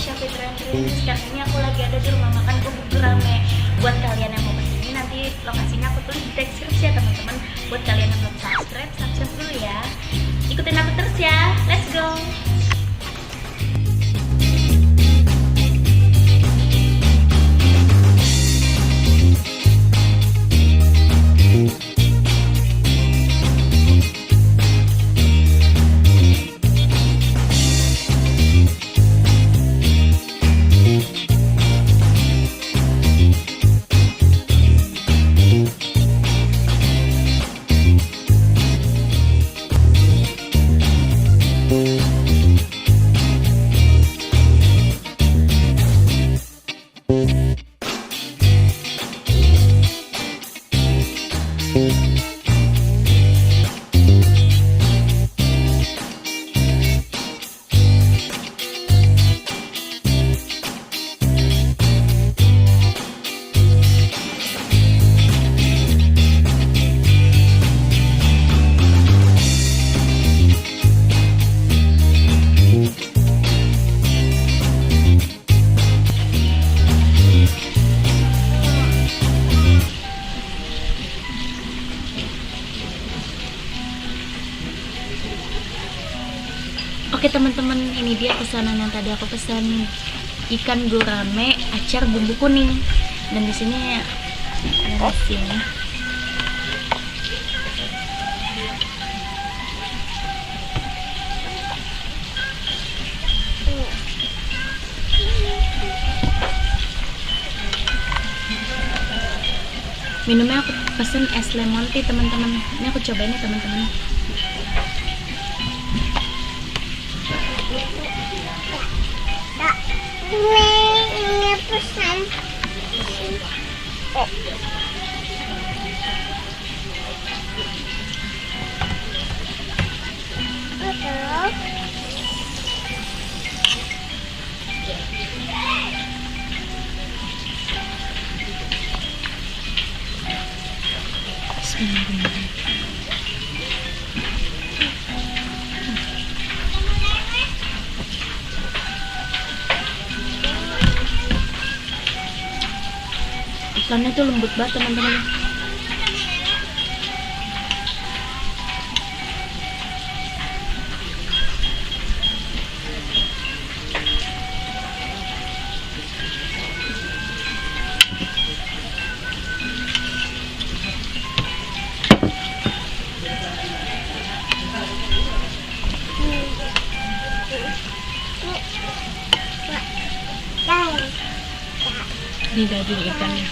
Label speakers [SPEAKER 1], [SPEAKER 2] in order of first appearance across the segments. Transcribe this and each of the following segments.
[SPEAKER 1] Shopee Trend. Sekarang ini aku lagi ada di rumah makan Bubuk Gurame. Buat kalian yang mau kesini, nanti lokasinya aku tulis di deskripsi ya teman-teman. Buat kalian yang belum subscribe dulu ya. Ikutin aku terus ya. Let's go. Oke teman-teman, ini dia pesanan yang tadi aku pesan, ikan gurame acar bumbu kuning. Dan di sini ada nasinya. Minumnya aku pesen es lemon tea teman-teman. Ini aku cobain ya teman-teman.
[SPEAKER 2] Ini pesan.
[SPEAKER 1] Ikannya tuh lembut banget teman-teman. Ini daging ikannya.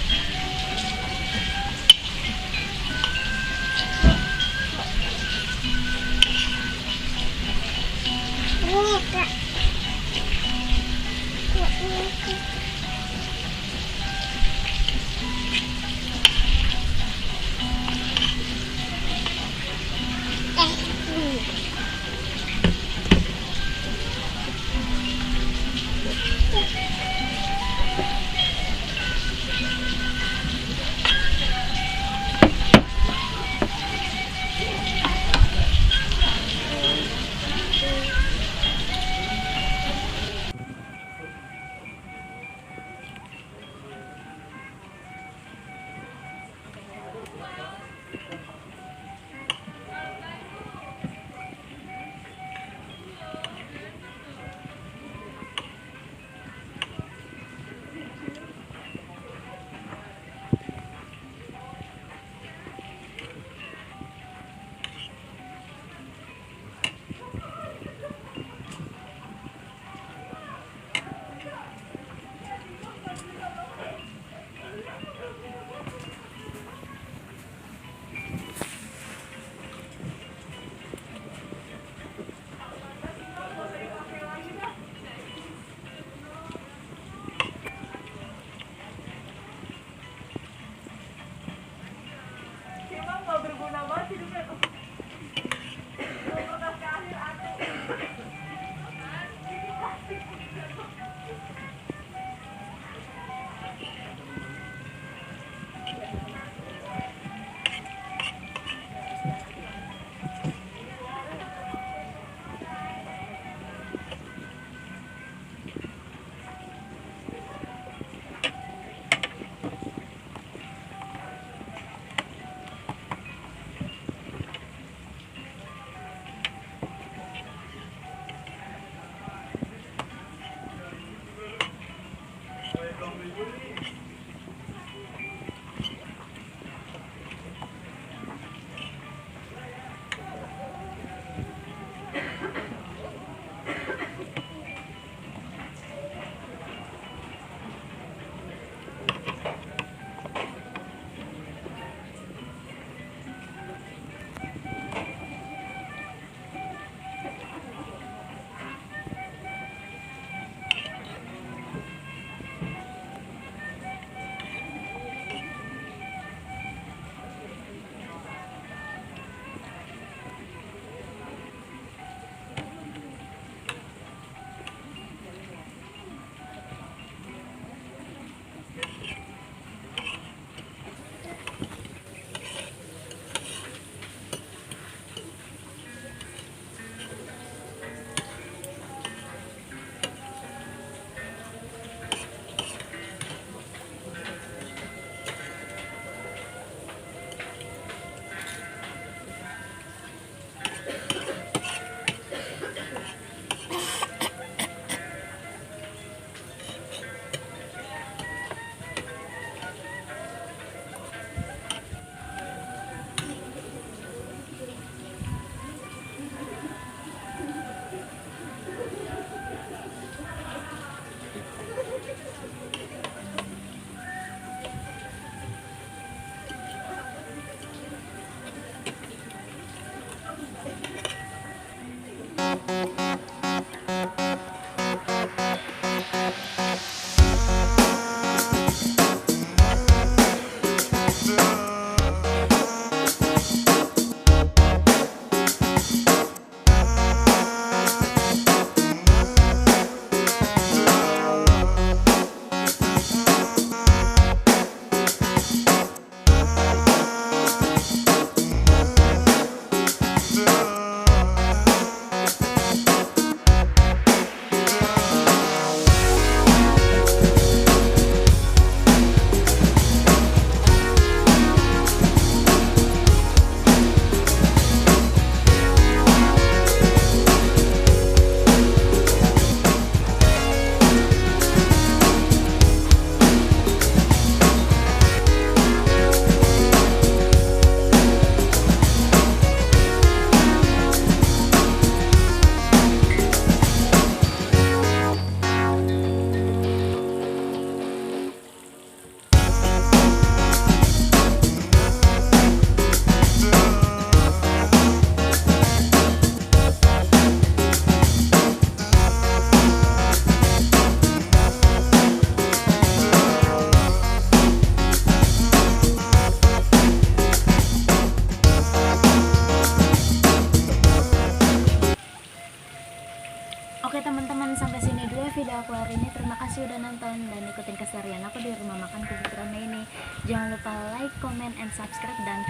[SPEAKER 1] nih, terima kasih udah nonton dan ikutin keseharian aku di rumah makan Bubuk Rame ini. Jangan lupa like, comment, and subscribe, dan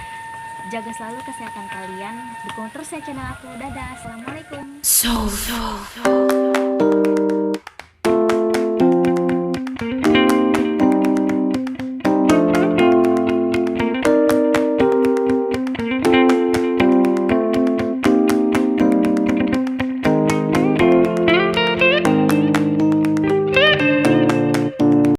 [SPEAKER 1] jaga selalu kesehatan kalian. Dukung terus ya channel aku. Dadah, assalamualaikum.